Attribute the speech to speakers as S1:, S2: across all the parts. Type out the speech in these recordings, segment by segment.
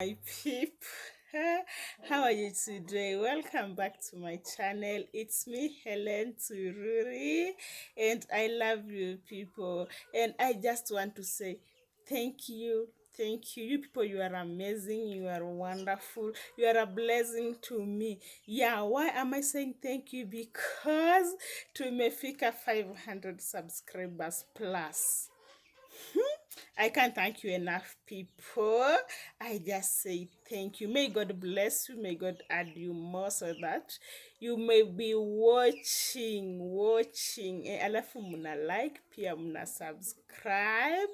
S1: My peep, how are you today? Welcome back to my channel. It's me, Helen Tururi, and I love you, people. And I just want to say thank you. Thank you. You people, you are amazing. You are wonderful. You are a blessing to me. Yeah, why am I saying thank you? Because tumefika 500 subscribers plus. I can't thank you enough, people. I just say thank you. May God bless you. May God add you more so that you may be watching. Alafu muna like, pia muna subscribe.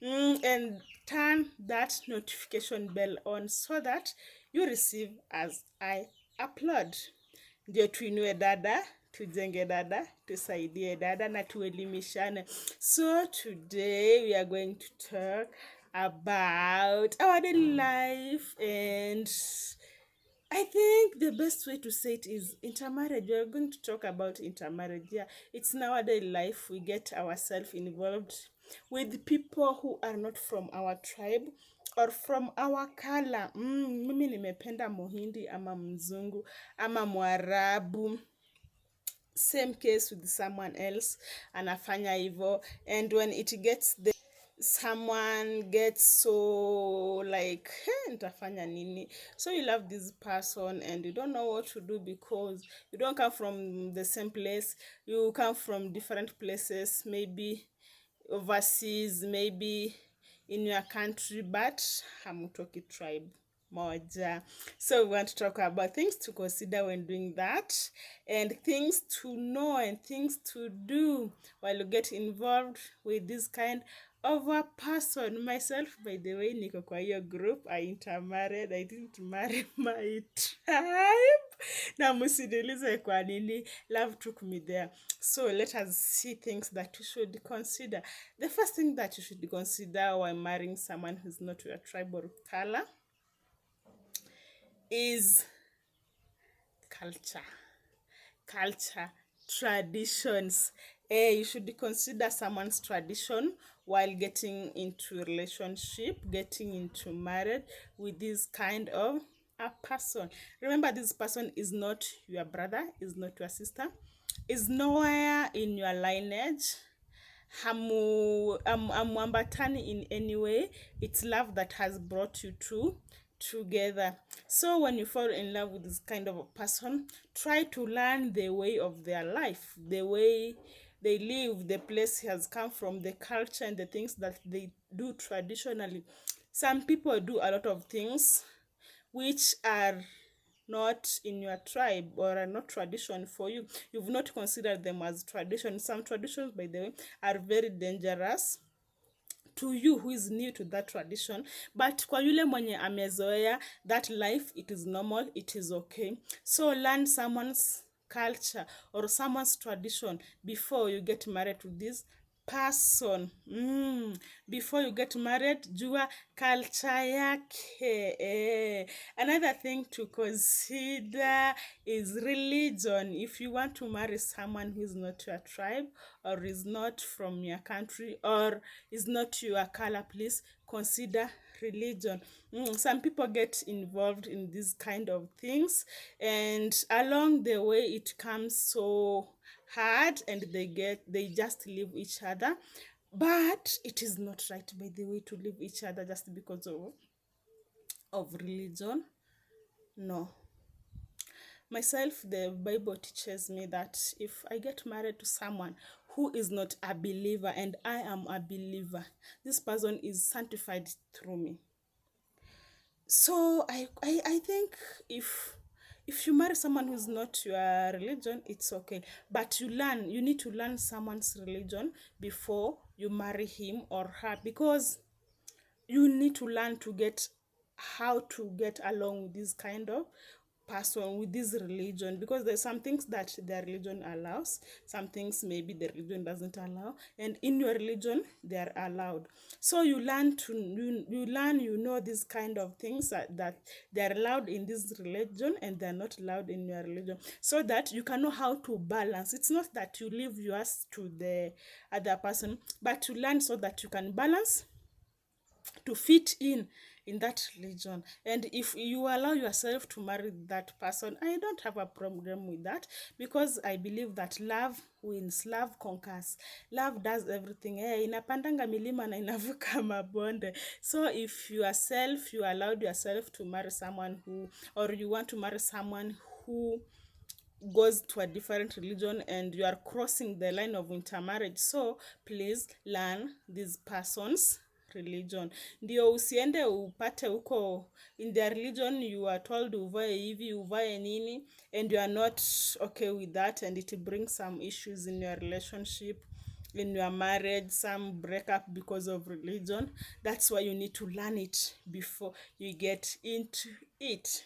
S1: And turn that notification bell on so that you receive as I upload. Ndio tuinue dada, tujenge dada, tusaidie dada na tuelimishane. So today we are going to talk about our daily life, and I think the best way to say it is intermarriage. We are going to talk about intermarriage. Yeah, it's nowadays life. We get ourselves involved with people who are not from our tribe or from our color. Mimi nimependa Muhindi ama mzungu ama Mwarabu. Same case with someone else anafanya hivyo, and when it gets there, someone gets so like, hey, nitafanya nini? So you love this person and you don't know what to do because you don't come from the same place. You come from different places, maybe overseas, maybe in your country, but hamutoki tribe moja. So we want to talk about things to consider when doing that, and things to know and things to do while you get involved with this kind of a person. Myself, by the way, niko kwa hiyo group. I intermarried. I didn't marry my tribe. Na msiniulize kwa nini. Love took me there. So let us see things that you should consider. The first thing that you should consider while marrying someone who's not your tribe or color is culture, traditions. You should consider someone's tradition while getting into relationship, getting into marriage with this kind of a person. Remember, this person is not your brother, is not your sister, is nowhere in your lineage. Hamuambatani in any way. It's love that has brought you two together. So when you fall in love with this kind of a person, try to learn the way of their life, the way they live, the place he has come from, the culture and the things that they do traditionally. Some people do a lot of things which are not in your tribe or are not tradition for you. You've not considered them as tradition. Some traditions, by the way, are very dangerous to you who is new to that tradition, but kwa yule mwenye amezoea that life, it is normal, it is okay. So learn someone's culture or someone's tradition before you get married to this person. Before you get married, jua culture yake. Another thing to consider is religion. If you want to marry someone who is not your tribe or is not from your country or is not your color, please consider religion. Some people get involved in these kind of things, and along the way it comes so hard, and they just leave each other. But it is not right, by the way, to leave each other just because of religion. No. Myself, the Bible teaches me that if I get married to someone who is not a believer and I am a believer, this person is sanctified through me. So I think if you marry someone who's not your religion, it's okay. But you need to learn someone's religion before you marry him or her, because you need to learn to get how to get along with this kind of person, with this religion, because there's some things that their religion allows, some things maybe the religion doesn't allow, and in your religion they are allowed. So you learn to you know these kind of things that they're allowed in this religion and they're not allowed in your religion, so that you can know how to balance. It's not that you leave yours to the other person, but to learn so that you can balance to fit in in that religion. And if you allow yourself to marry that person, I don't have a problem with that, because I believe that love wins, love conquers, love does everything. Inapandanga milima na inavuka mabonde. So if yourself, you allowed yourself to marry someone who, or you want to marry someone who goes to a different religion, and you are crossing the line of intermarriage, so please learn this person's religion, ndio usiende upate huko in their religion you are told uvae hivi uvae nini, and you are not okay with that, and it brings some issues in your relationship, in your marriage, some break up because of religion. That's why you need to learn it before you get into it.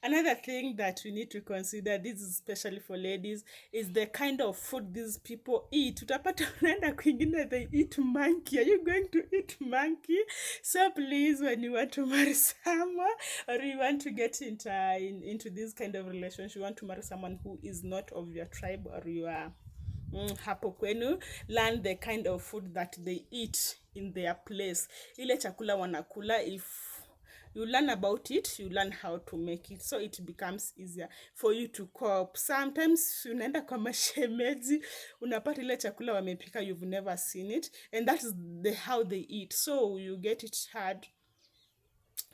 S1: Another thing that we need to consider, this is especially for ladies, is the kind of food these people eat. Utapata unaenda kwingine they eat monkey. Are you going to eat monkey? So please, when you want to marry someone, or you want to get into this kind of relationship, you want to marry someone who is not of your tribe or your hapo kwenu, learn the kind of food that they eat in their place, ile chakula wanakula. If you learn about it, you learn how to make it, so it becomes easier for you to cope. Sometimes unaenda kwa mashemeji, unapata ile chakula wamepika, you've never seen it, and that is how they eat, so you get it hard.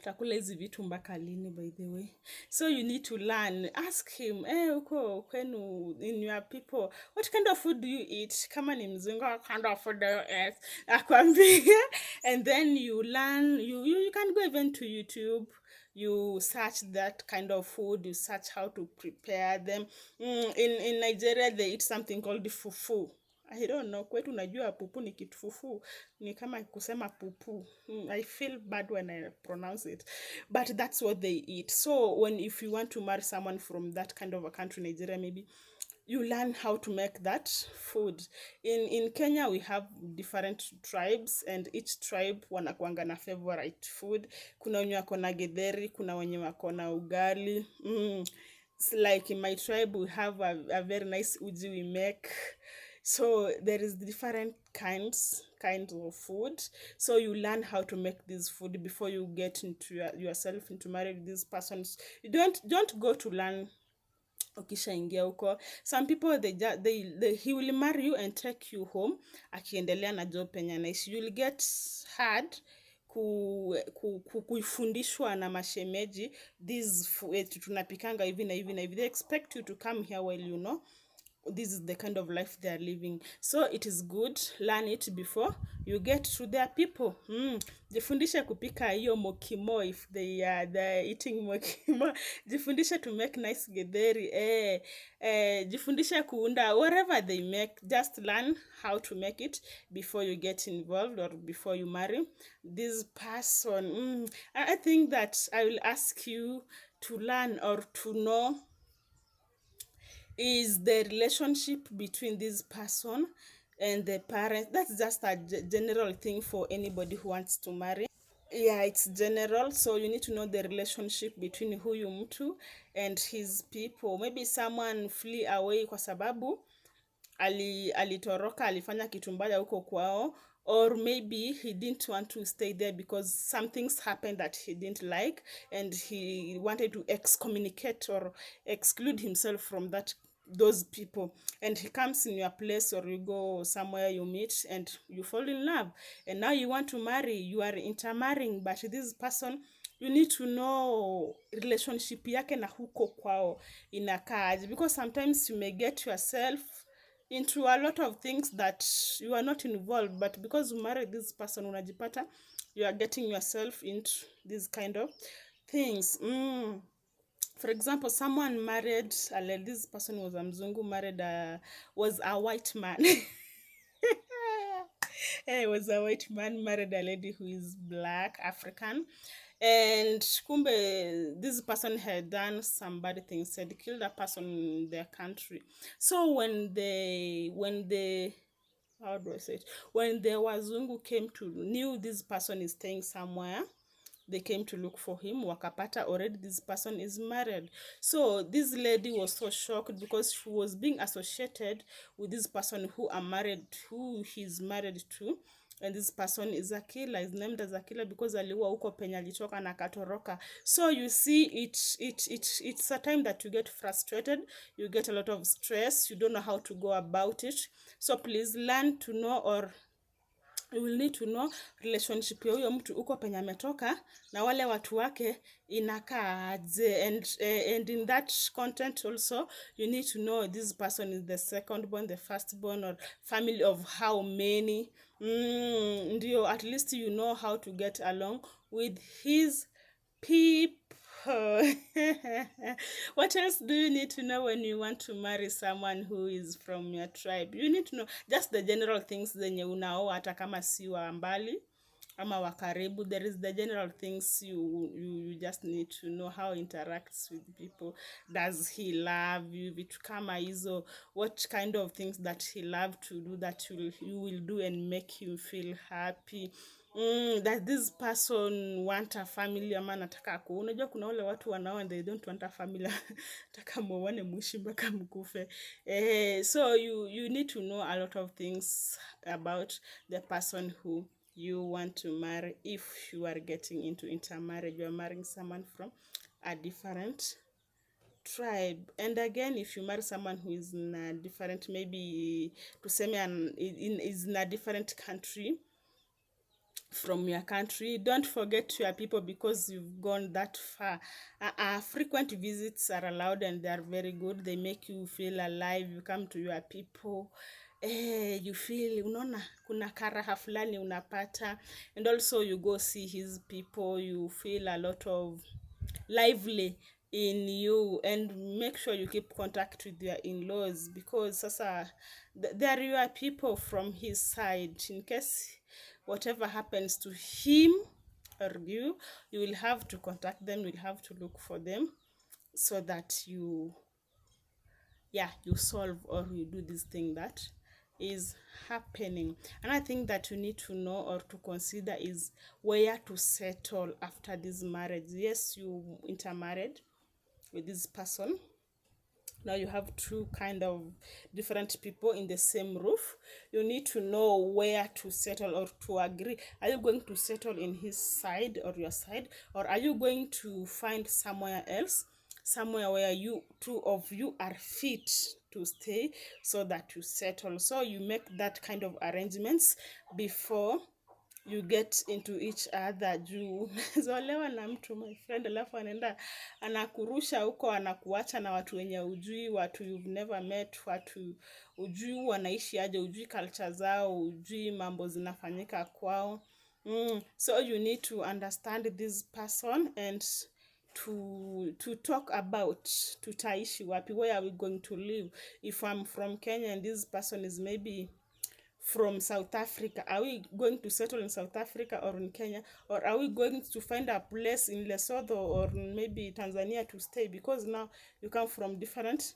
S1: Takula hizi vitu mpaka lini, by the way? So you need to learn. Ask him, uko kwenu, in your people, what kind of food do you eat? Kama ni mzungu, what kind of food do you eat? Akwambia. And then you learn, you can go even to YouTube, you search that kind of food, you search how to prepare them. In Nigeria, they eat something called fufu. I don't know, kwetu najua pupu ni kitu, fufu ni kama kusema pupu. I feel bad when I pronounce it, but that's what they eat. So if you want to marry someone from that kind of a country, Nigeria maybe, you learn how to make that food. In Kenya we have different tribes, and each tribe wanakuanga na favorite food. Kuna wenye wako na githeri, kuna wenye wako na ugali. It's like in my tribe we have a very nice uji we make. So there is different kinds of food, so you learn how to make this food before you get into yourself into marriage these persons. You don't go to learn ukishaingia huko. Some people he will marry you and take you home, akiendelea na job penye anaishi. You will get hard kuifundishwa na mashemeji, this tunapikanga hivi na hivi na hivi. They expect you to come here while you know this is the kind of life they are living. So it is good, learn it before you get to their people. Jifundishe kupika hiyo mokimo if they're eating mokimo. Jifundishe to make nice githeri. Jifundishe kuunda whatever they make. Just learn how to make it before you get involved or before you marry this person. I think that I will ask you to learn or to know is the relationship between this person and the parents. That's just a general thing for anybody who wants to marry. Yeah, it's general, so you need to know the relationship between huyu mtu and his people. Maybe someone flee away kwa sababu alitoroka, alifanya kitu mbaya huko kwao, or maybe he didn't want to stay there because some things happened that he didn't like, and he wanted to excommunicate or exclude himself from those people, and he comes in your place, or you go somewhere, you meet and you fall in love, and now you want to marry, you are intermarrying, but this person, you need to know relationship yake na huko kwao inakaaje, because sometimes you may get yourself into a lot of things that you are not involved, but because you marry this person, unajipata you are getting yourself into this kind of things. For example, someone married, this person was a mzungu, was a white man. Was a white man, married a lady who is black, African. And kumbe, this person had done some bad things, had killed a person in their country. So when how do I say it? When the wazungu knew this person is staying somewhere, they came to look for him, wakapata already this person is married. So this lady was so shocked because she was being associated with this person who he's married to, and this person is a killer, is named as a killer because aliua huko penye alitoka na akatoroka. So you see, it's a time that you get frustrated, you get a lot of stress, you don't know how to go about it. So please learn to know, or you will need to know relationship ya huyo mtu uko penye ametoka na wale watu wake inakaa aje, and in that content also you need to know this person is the second born, the first born, or family of how many. Ndio at least you know how to get along with his people. What else do you need to know when you want to marry someone who is from your tribe? You need to know just the general things zenye unaoa hata kama si wa mbali ama wa karibu. There is the general things you just need to know, how he interacts with people, does he love you, vitu kama hizo, what kind of things that he love to do that you will do and make him feel happy. That this person want a family ama nataka ku, unajua kuna wale watu wanao and they don't want a family nataka muone mwishi mpaka mkufe. So you need to know a lot of things about the person who you want to marry. If you are getting into intermarriage, you are marrying someone from a different tribe. And again, if you marry someone who is in a different, maybe tuseme is in a different country from your country, don't forget your people because you've gone that far. Frequent visits are allowed and they are very good. They make you feel alive. You come to your people, you feel unaona kuna karaha fulani unapata, and also you go see his people, you feel a lot of lively in you. And make sure you keep contact with your in-laws because sasa they are your people from his side. In case whatever happens to him or you will have to contact them, you will have to look for them so that you solve or you do this thing that is happening. And I think that you need to know or to consider is where to settle after this marriage. Yes, you intermarried with this person, now you have two kind of different people in the same roof. You need to know where to settle or to agree. Are you going to settle in his side or your side, or are you going to find somewhere else, somewhere where you two of you are fit to stay so that you settle? So you make that kind of arrangements before you get into each other. Juu zolewa na mtu my friend, alafu anaenda anakurusha huko, anakuacha na watu wenye ujui, watu you've never met, watu ujui wanaishi aje, ujui culture zao, ujui mambo zinafanyika kwao. So you need to understand this person and to talk about tutaishi wapi, where are we going to live. If I'm from Kenya and this person is maybe from South Africa, are we going to settle in South Africa or in Kenya, or are we going to find a place in Lesotho or maybe Tanzania to stay, because now you come from different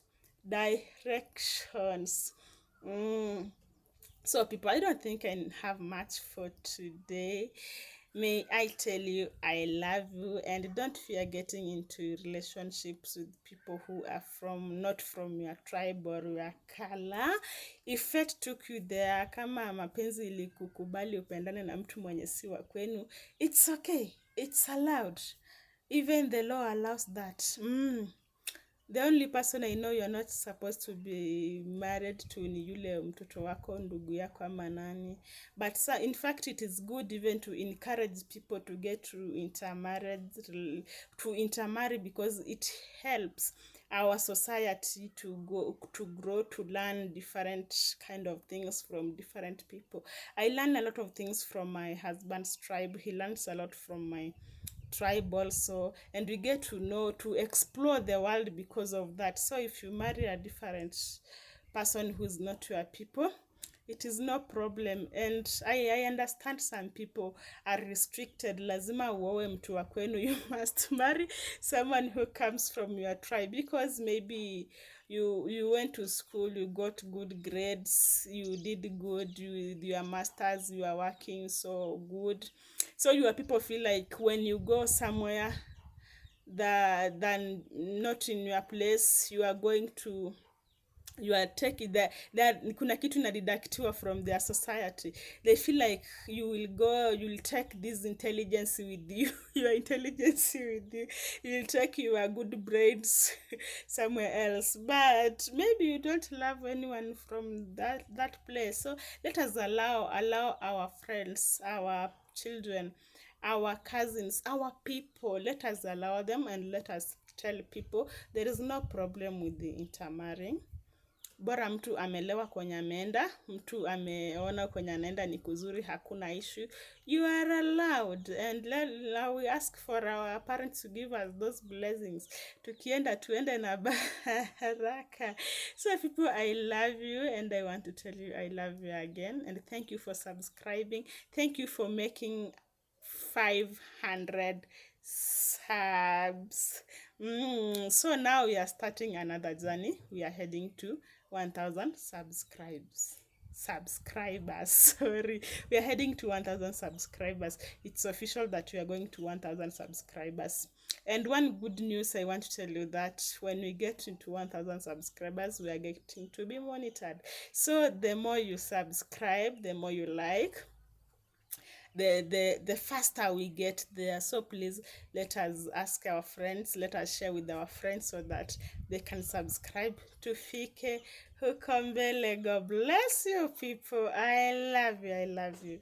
S1: directions. So people, I don't think I have much for today. May I tell you I love you, and don't fear getting into relationships with people who are not from your tribe or your color. If fate took you there, kama mapenzi ilikukubali upendane na mtu mwenye si wa kwenu, it's okay, it's allowed. Even the law allows that. The only person I know you're not supposed to be married to ni yule mtoto wako, ndugu yako ama nani. But in fact it is good even to encourage people to get to intermarry, because it helps our society to grow, to learn different kind of things from different people. I learn a lot of things from my husband's tribe. He learns a lot from my tribe also, and we get to know, to explore the world because of that. So if you marry a different person who's not your people, it is no problem. And I understand some people are restricted, lazima uowe mtu wa kwenu, you must marry someone who comes from your tribe, because maybe you went to school, you got good grades, you did good, your masters, you are working so good, so your people feel like when you go somewhere than not in your place, you are going to you are taking that kuna kitu inadidactiwa from their society. They feel like you will go, you will take this intelligence with you your intelligence with you, you will take your good brains somewhere else, but maybe you don't love anyone from that place. So let us allow our friends, our children, our cousins, our people, let us allow them, and let us tell people there is no problem with the intermarrying. Bora mtu amelewa kwenye ameenda, mtu ameona kwenye anaenda ni kuzuri, hakuna issue, you are allowed. And we ask for our parents to give us those blessings, tukienda tuende na baraka. So people, I love you, and I want to tell you I love you again, and thank you for subscribing, thank you for making 500 subs. So now we are starting another journey. We are heading to 1000 subscribers. Sorry, we are heading to 1000 subscribers. It's official that we are going to 1000 subscribers. And one good news I want to tell you, that when we get into 1000 subscribers, we are getting to be monitored. So the more you subscribe, the more you like, the faster we get there. So please, let us ask our friends, let us share with our friends, so that they can subscribe to Fike Huko Mbele. God bless you people. I love you, I love you.